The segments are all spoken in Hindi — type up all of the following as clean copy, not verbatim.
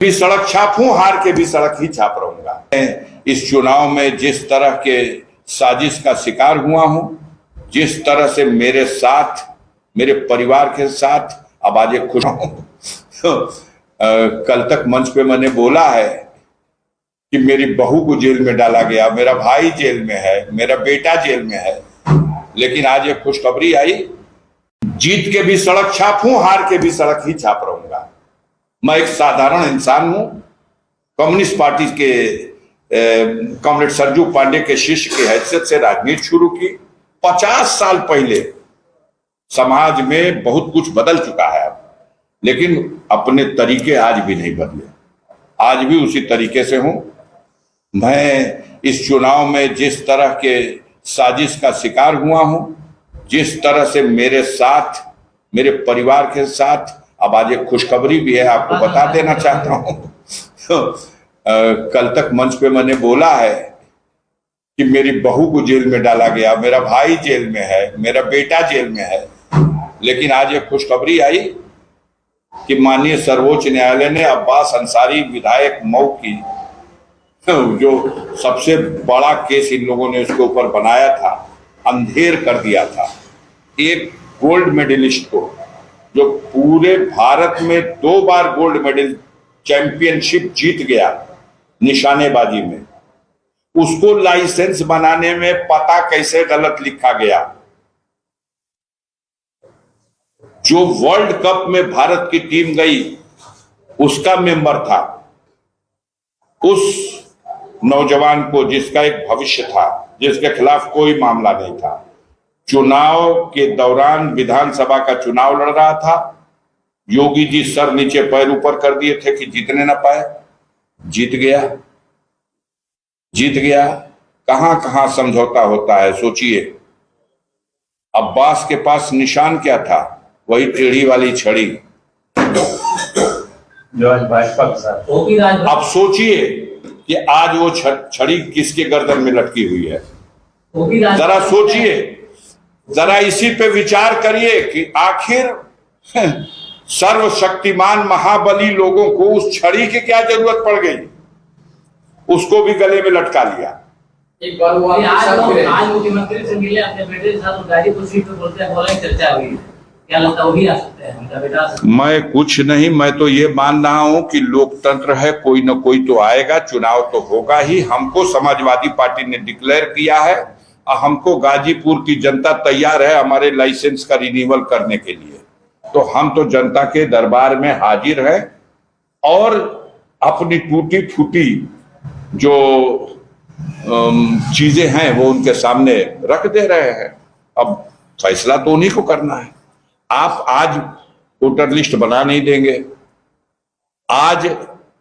भी सड़क छाप हूं, हार के भी सड़क ही छाप रहूंगा। इस चुनाव में जिस तरह के साजिश का शिकार हुआ हूं, जिस तरह से मेरे साथ, मेरे परिवार के साथ अब आज एक खुश हूं। कल तक मंच पे मैंने बोला है कि मेरी बहू को जेल में डाला गया, मेरा भाई जेल में है, मेरा बेटा जेल में है, लेकिन आज एक खुशखबरी आई, जीत के भी सड़क छाप हूं, हार के भी सड़क ही छाप रहूंगा। मैं एक साधारण इंसान हूं। कम्युनिस्ट पार्टी के कॉमरेड सरजू पांडे के शिष्य की हैसियत से राजनीति शुरू की। 50 साल पहले समाज में बहुत कुछ बदल चुका है अब, लेकिन अपने तरीके आज भी नहीं बदले, आज भी उसी तरीके से हूं। मैं इस चुनाव में जिस तरह के साजिश का शिकार हुआ हूं, जिस तरह से मेरे साथ, मेरे परिवार के साथ, अब आज एक खुशखबरी भी है, आपको बता देना चाहता हूं। कल तक मंच पे मैंने बोला है कि मेरी बहू को जेल में डाला गया, मेरा भाई जेल में है, मेरा बेटा जेल में है, लेकिन आज एक खुशखबरी आई कि माननीय सर्वोच्च न्यायालय ने अब्बास अंसारी विधायक मऊ की, जो सबसे बड़ा केस इन लोगों ने उसके ऊपर बनाया था, अंधेर कर दिया था। एक गोल्ड मेडलिस्ट को, जो पूरे भारत में 2 बार गोल्ड मेडल चैंपियनशिप जीत गया निशानेबाजी में, उसको लाइसेंस बनाने में पता कैसे गलत लिखा गया। जो वर्ल्ड कप में भारत की टीम गई उसका मेंबर था, उस नौजवान को, जिसका एक भविष्य था, जिसके खिलाफ कोई मामला नहीं था, चुनाव के दौरान विधानसभा का चुनाव लड़ रहा था, योगी जी सर नीचे पैर ऊपर कर दिए थे कि जीतने ना पाए, जीत गया, जीत गया। कहां कहां समझौता होता है, सोचिए। अब्बास के पास निशान क्या था? वही टेढ़ी वाली छड़ी जो आज भाजपा के साथ। अब सोचिए कि आज वो छड़ी किसके गर्दन में लटकी हुई है। जरा सोचिए, जरा इसी पे विचार करिए कि आखिर सर्वशक्तिमान महाबली लोगों को उस छड़ी की क्या जरूरत पड़ गई, उसको भी गले में लटका लिया। एक बार वो आज मुख्यमंत्री से मिले अपने बेटे के साथ, गाजीपुर सीट पे बोलते हैं, बोला चर्चा हुई, क्या लगता है वो भी आ सकते हैं उनका बेटा? मैं कुछ नहीं, मैं तो ये मान रहा हूं कि लोकतंत्र है, कोई न कोई तो आएगा, चुनाव तो होगा ही। हमको समाजवादी पार्टी ने डिक्लेयर किया है और हमको गाजीपुर की जनता तैयार है हमारे लाइसेंस का रिन्यूअल करने के लिए। तो हम तो जनता के दरबार में हाजिर हैं और अपनी टूटी फूटी जो चीजें हैं वो उनके सामने रख दे रहे हैं। अब फैसला तो उन्हीं को करना है। आप आज वोटर लिस्ट बना नहीं देंगे, आज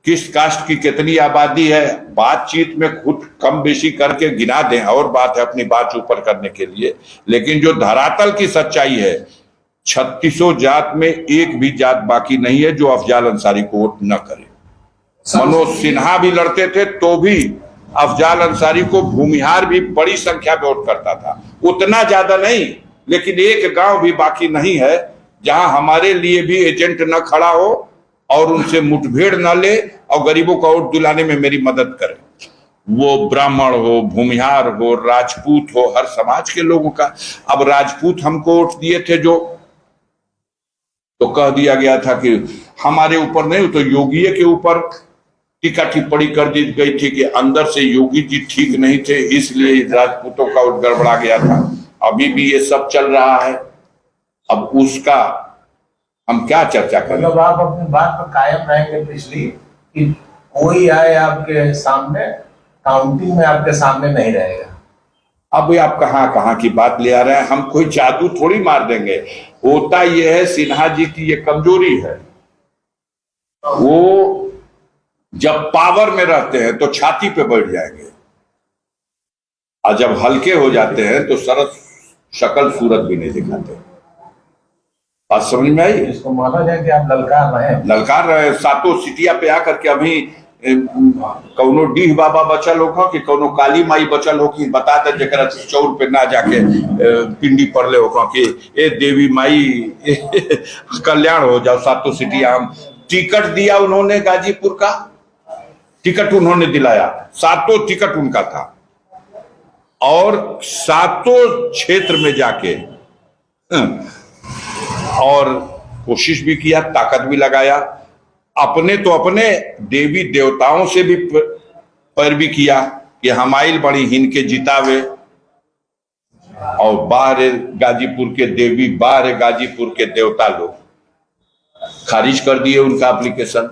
किस कास्ट की कितनी आबादी है, बातचीत में खुद कम बेशी करके गिना दें, और बात है अपनी बात ऊपर करने के लिए। लेकिन जो धरातल की सच्चाई है, 3600 जात में एक भी जात बाकी नहीं है जो अफजाल अंसारी को वोट न करे। मनोज सिन्हा भी लड़ते थे तो भी अफजाल अंसारी को भूमिहार भी बड़ी संख्या में वोट करता था, उतना ज्यादा नहीं, लेकिन एक गांव भी बाकी नहीं है जहां हमारे लिए भी एजेंट न खड़ा हो और उनसे मुठभेड़ न ले और गरीबों का वोट दिलाने में मेरी मदद करे। वो ब्राह्मण हो, भूमिहार हो, राजपूत हो, हर समाज के लोगों का। अब राजपूत हमको वोट दिए थे जो, तो कह दिया गया था कि हमारे ऊपर नहीं, तो योगी के ऊपर टीका टिप्पणी कर दी गई थी कि अंदर से योगी जी ठीक नहीं थे, इसलिए राजपूतों का वोट गड़बड़ा गया था। अभी भी ये सब चल रहा है। अब उसका हम क्या चर्चा करें? मतलब आप अपनी बात पर कायम रहेंगे पिछली कि कोई आए आपके सामने, काउंटिंग में आपके सामने नहीं रहेगा। अब आप कहां की बात ले आ रहे हैं? हम कोई जादू थोड़ी मार देंगे। होता यह है, सिन्हा जी की ये कमजोरी है, वो जब पावर में रहते हैं तो छाती पे बैठ जाएंगे, और जब हल्के हो जाते हैं तो सरस शक्ल सूरत भी नहीं दिखाते। बात समझ में आई? इसको माना जाए कि आप ललकार रहे हैं। सातों सिटिया पे आकर के अभी कौनो डीह बाबा बचल हो कि कौनो काली माई बचल हो कि बता दे, जरा चौर पे ना जाके पिंडी पड़ले हो कि ए देवी माई कल्याण हो जाओ। सातों सिटिया हम टिकट दिया उन्होंने गाजीपुर का, टिकट उन्होंने दिलाया, 7 टिकट उनका था, और 7 क्षेत्र में जाके और कोशिश भी किया, ताकत भी लगाया, अपने तो अपने देवी देवताओं से भी पैरवी किया कि हम आइल बड़ी हिनके जितावे, और बाहर गाजीपुर के देवी, बाहर गाजीपुर के देवता लोग खारिज कर दिए उनका एप्लीकेशन।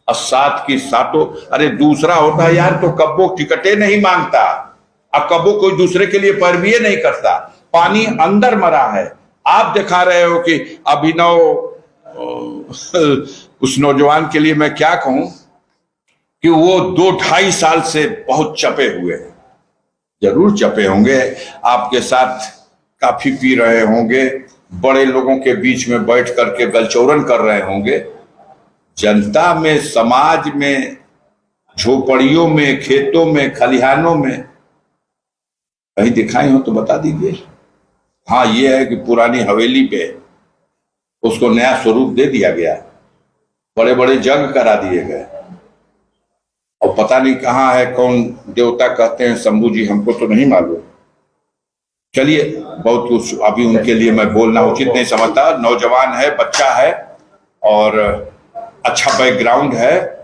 और 7 की 7, अरे दूसरा होता यार तो कब्बो टिकटे नहीं मांगता, अब कब्बो कोई दूसरे के लिए पैरवी नहीं करता, पानी अंदर मरा है। आप दिखा रहे हो कि अभिनव, उस नौजवान के लिए मैं क्या कहूं कि वो 2-2.5 साल से बहुत चपे हुए हैं, जरूर चपे होंगे, आपके साथ काफी पी रहे होंगे, बड़े लोगों के बीच में बैठ करके गलचौरन कर रहे होंगे, जनता में, समाज में, झोपड़ियों में, खेतों में, खलिहानों में कहीं दिखाई हो तो बता दीजिए। हाँ, ये है कि पुरानी हवेली पे उसको नया स्वरूप दे दिया गया, बड़े बड़े जग करा दिए गए, और पता नहीं कहाँ है, कौन देवता कहते हैं, शंभू जी, हमको तो नहीं मालूम। चलिए, बहुत कुछ अभी उनके लिए मैं बोलना उचित नहीं समझता। नौजवान है, बच्चा है, और अच्छा बैकग्राउंड है,